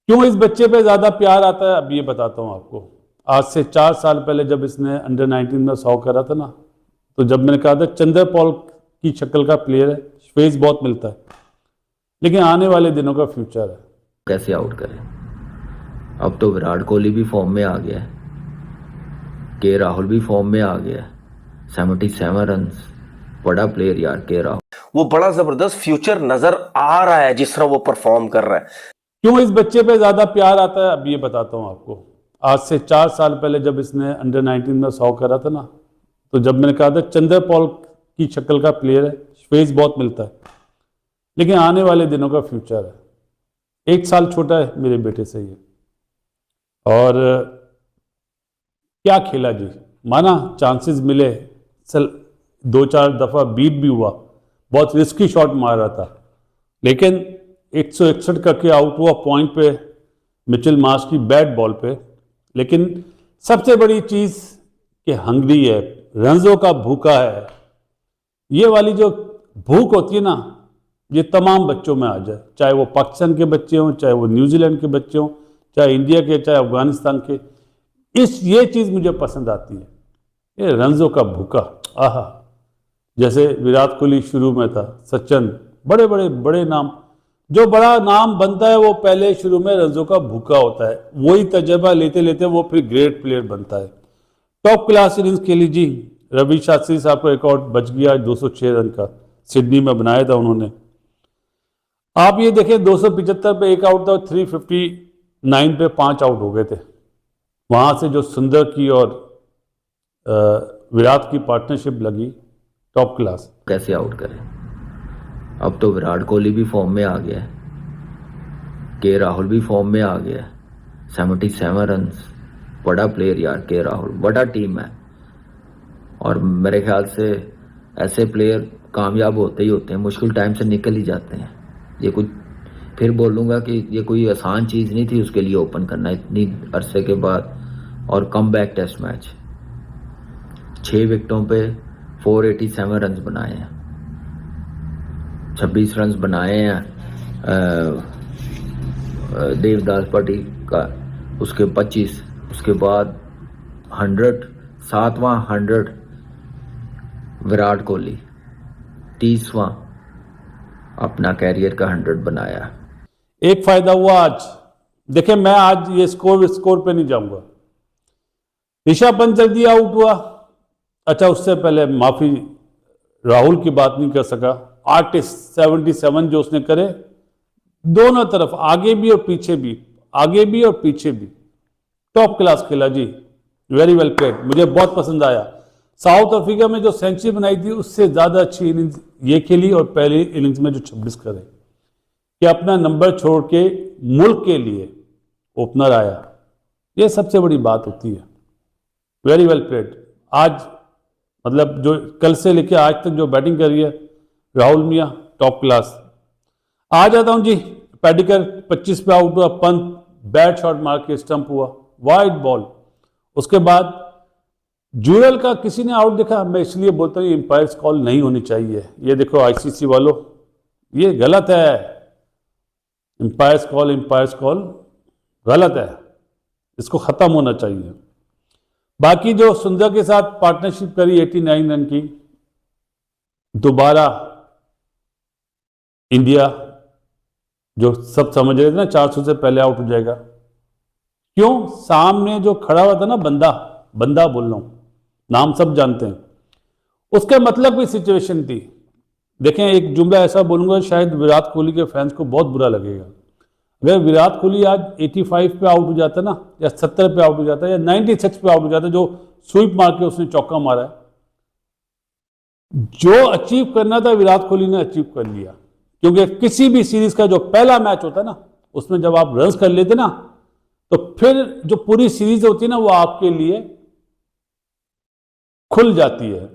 क्यों इस बच्चे पे ज्यादा प्यार आता है अब ये बताता हूँ आपको। आज से 4 साल पहले जब इसने अंडर 19 में 100 करा था ना, तो जब मैंने कहा था चंद्र पॉल की शक्ल का प्लेयर है, फेस बहुत मिलता है, लेकिन आने वाले दिनों का फ्यूचर है। कैसे आउट करें। अब तो विराट कोहली भी फॉर्म में आ गया है, के राहुल भी फॉर्म में आ गया है। 77 रन, बड़ा प्लेयर यार के राहुल। वो बड़ा जबरदस्त फ्यूचर नजर आ रहा है जिस तरह वो परफॉर्म कर रहा है। क्यों इस बच्चे पे ज्यादा प्यार आता है अब ये बताता हूँ आपको। आज से 4 साल पहले जब इसने अंडर 19 में 100 करा था ना, तो जब मैंने कहा था चंद्र पॉल की शक्ल का प्लेयर है, फेस बहुत मिलता है, लेकिन आने वाले दिनों का फ्यूचर है। 1 साल छोटा है मेरे बेटे से ये, और क्या खेला जी, माना चांसेस मिले, 2-4 दफा बीट भी हुआ, बहुत रिस्की शॉट मार रहा था, लेकिन 161 करके आउट हुआ पॉइंट पे मिचेल मार्श की बैट बॉल पे। लेकिन सबसे बड़ी चीज कि हंगरी है, रंजों का भूखा है। ये वाली जो भूख होती है ना, ये तमाम बच्चों में आ जाए, चाहे वो पाकिस्तान के बच्चे हों, चाहे वो न्यूजीलैंड के बच्चे हों, चाहे इंडिया के, चाहे अफगानिस्तान के। ये चीज मुझे पसंद आती है, ये रंजों का भूखा। आहा, जैसे विराट कोहली शुरू में था, सचिन, बड़े बड़े बड़े नाम। जो बड़ा नाम बनता है वो पहले शुरू में रंजों का भूखा होता है, वही तजर्बा लेते लेते वो फिर ग्रेट प्लेयर बनता है। टॉप क्लास इनिंग्स खेली जी। रवि शास्त्री साहब को रिकॉर्ड बच गया 206 रन का, सिडनी में बनाया था उन्होंने। आप ये देखें, 275 पे 1 आउट था, 359 पे 5 आउट हो गए थे। वहां से जो सुंदर की और विराट की पार्टनरशिप लगी, टॉप क्लास। कैसे आउट करें। अब तो विराट कोहली भी फॉर्म में आ गया है, के राहुल भी फॉर्म में आ गया है। 77 रन, बड़ा प्लेयर यार के राहुल, बड़ा टीम है। और मेरे ख्याल से ऐसे प्लेयर कामयाब होते ही होते हैं, मुश्किल टाइम से निकल ही जाते हैं। ये कुछ फिर बोलूँगा कि ये कोई आसान चीज़ नहीं थी उसके लिए ओपन करना इतनी अरसे के बाद। और कम बैक टेस्ट मैच, 6 विकेटों पे 487 रन बनाए हैं, 26 रन बनाए हैं देवदास पाटिल का, उसके 25, उसके बाद 100, 7वां 100 विराट कोहली, 30वां अपना कैरियर का 100 बनाया। एक फायदा हुआ आज, देखिए मैं आज ये स्कोर पे नहीं जाऊंगा। ऋषभ पंत जल्दी आउट हुआ, अच्छा उससे पहले माफी, राहुल की बात नहीं कर सका। आर्टिस्ट 77 जो उसने करे, दोनों तरफ, आगे भी और पीछे भी, आगे भी और पीछे भी, टॉप क्लास खेला जी, वेरी वेल प्लेड, मुझे बहुत पसंद आया। साउथ अफ्रीका में जो सेंचुरी बनाई थी उससे ज्यादा अच्छी इनिंग्स ये खेली, और पहली इनिंग्स में जो 26 करे, कि अपना नंबर छोड़ के मुल्क के लिए ओपनर आया, ये सबसे बड़ी बात होती है। Very well played. आज मतलब जो कल से लेके आज तक जो बैटिंग करी है राहुल मियां, टॉप क्लास। आ जाता हूं जी, पेडिकर 25 पे आउट हुआ, पंत बैट शॉट मार के स्टंप हुआ, वाइड बॉल। उसके बाद जूरल का किसी ने आउट देखा, मैं इसलिए बोलता हूँ एम्पायर्स कॉल नहीं होनी चाहिए। ये देखो आईसीसी वालों, ये गलत है, एम्पायर्स कॉल गलत है, इसको खत्म होना चाहिए। बाकी जो सुंदर के साथ पार्टनरशिप करी 89 रन की, दोबारा इंडिया जो सब समझ रहे थे ना 400 से पहले आउट हो जाएगा, क्यों, सामने जो खड़ा हुआ था ना बंदा बोल रहा हूं, नाम सब जानते हैं, उसके मतलब भी सिचुएशन थी। देखें, एक जुमला ऐसा बोलूंगा शायद विराट कोहली के फैंस को बहुत बुरा लगेगा। अगर विराट कोहली आज 85 पे आउट हो जाता ना, या 70 पे आउट हो जाता, या 96 पे आउट हो जाता, जो स्वीप मार के उसने चौका मारा है, जो अचीव करना था विराट कोहली ने अचीव कर लिया। क्योंकि किसी भी सीरीज का जो पहला मैच होता है ना, उसमें जब आप रन कर लेते ना, तो फिर जो पूरी सीरीज होती है ना, वो आपके लिए खुल जाती है।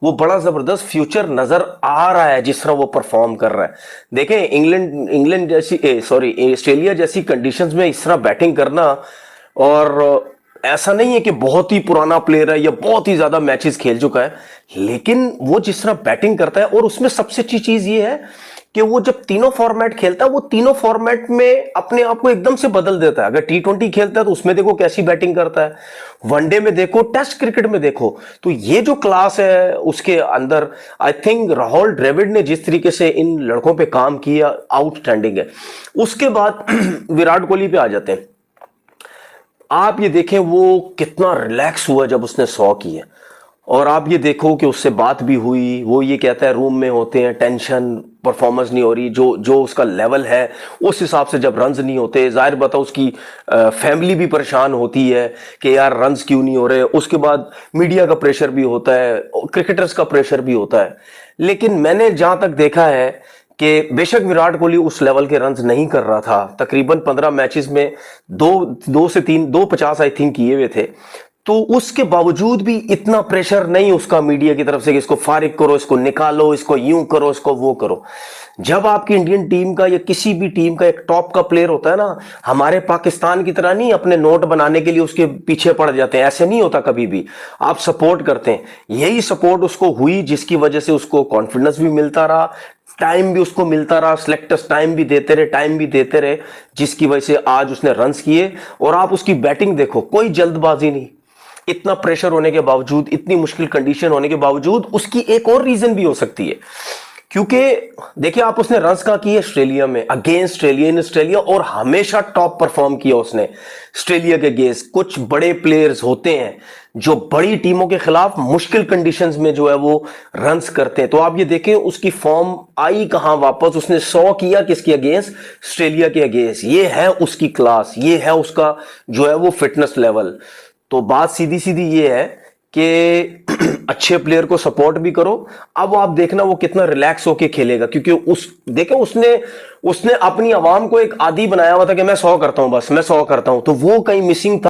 वो बड़ा जबरदस्त फ्यूचर नजर आ रहा है जिस तरह वो परफॉर्म कर रहा है। देखें, इंग्लैंड जैसी ऑस्ट्रेलिया जैसी कंडीशंस में इस तरह बैटिंग करना, और ऐसा नहीं है कि बहुत ही पुराना प्लेयर है या बहुत ही ज्यादा मैचेस खेल चुका है, लेकिन वो जिस तरह बैटिंग करता है, और उसमें सबसे अच्छी चीज ये है कि वो जब तीनों फॉर्मेट खेलता है वो तीनों फॉर्मेट में अपने आप को एकदम से बदल देता है। अगर T20 खेलता है तो उसमें देखो कैसी बैटिंग करता है, वनडे में देखो, टेस्ट क्रिकेट में देखो। तो ये जो क्लास है उसके अंदर, आई थिंक राहुल द्रविड़ ने जिस तरीके से इन लड़कों पे काम किया, आउटस्टैंडिंग है। उसके बाद विराट कोहली पे आ जाते हैं। आप ये देखें वो कितना रिलैक्स हुआ जब उसने 100 किए, और आप ये देखो कि उससे बात भी हुई, वो ये कहता है रूम में होते हैं, टेंशन, परफॉर्मेंस नहीं हो रही, जो उसका लेवल है उस हिसाब से जब रन्स नहीं होते, जाहिर बात है उसकी फैमिली भी परेशान होती है कि यार रन्स क्यों नहीं हो रहे। उसके बाद मीडिया का प्रेशर भी होता है, क्रिकेटर्स का प्रेशर भी होता है। लेकिन मैंने जहां तक देखा है कि बेशक विराट कोहली उस लेवल के रन्स नहीं कर रहा था, तकरीबन 15 मैचेस में 250 आई थिंक किए हुए थे, तो उसके बावजूद भी इतना प्रेशर नहीं उसका मीडिया की तरफ से कि इसको फारिग करो, इसको निकालो, इसको यूं करो, इसको वो करो। जब आपकी इंडियन टीम का या किसी भी टीम का एक टॉप का प्लेयर होता है ना, हमारे पाकिस्तान की तरह नहीं अपने नोट बनाने के लिए उसके पीछे पड़ जाते हैं, ऐसे नहीं होता कभी भी। आप सपोर्ट करते हैं, यही सपोर्ट उसको हुई जिसकी वजह से उसको कॉन्फिडेंस भी मिलता रहा, टाइम भी उसको मिलता रहा, सिलेक्टर्स टाइम भी देते रहे, जिसकी वजह से आज उसने रन्स किए। और आप उसकी बैटिंग देखो, कोई जल्दबाजी नहीं, इतना प्रेशर होने के बावजूद, इतनी मुश्किल कंडीशन होने के बावजूद। उसकी एक और रीजन भी हो सकती है, क्योंकि देखिए आप उसने रन्स का किए ऑस्ट्रेलिया में, अगेंस्ट ऑस्ट्रेलिया, इन ऑस्ट्रेलिया, और हमेशा टॉप परफॉर्म किया उसने ऑस्ट्रेलिया के अगेंस्ट। कुछ बड़े प्लेयर्स होते हैं जो बड़ी टीमों के खिलाफ मुश्किल कंडीशंस में जो है वो रन्स करते हैं। तो आप ये देखें उसकी फॉर्म आई कहां वापस, उसने 100 किया किसके अगेंस्ट, ऑस्ट्रेलिया के अगेंस्ट। ये है उसकी क्लास, ये है उसका जो है वो फिटनेस लेवल। तो बात सीधी सीधी ये है कि अच्छे प्लेयर को सपोर्ट भी करो। अब आप देखना वो कितना रिलैक्स होके खेलेगा, क्योंकि देखे उसने अपनी आवाम को एक आदी बनाया हुआ था कि मैं 100 करता हूं, बस मैं 100 करता हूं, तो वो कहीं मिसिंग था।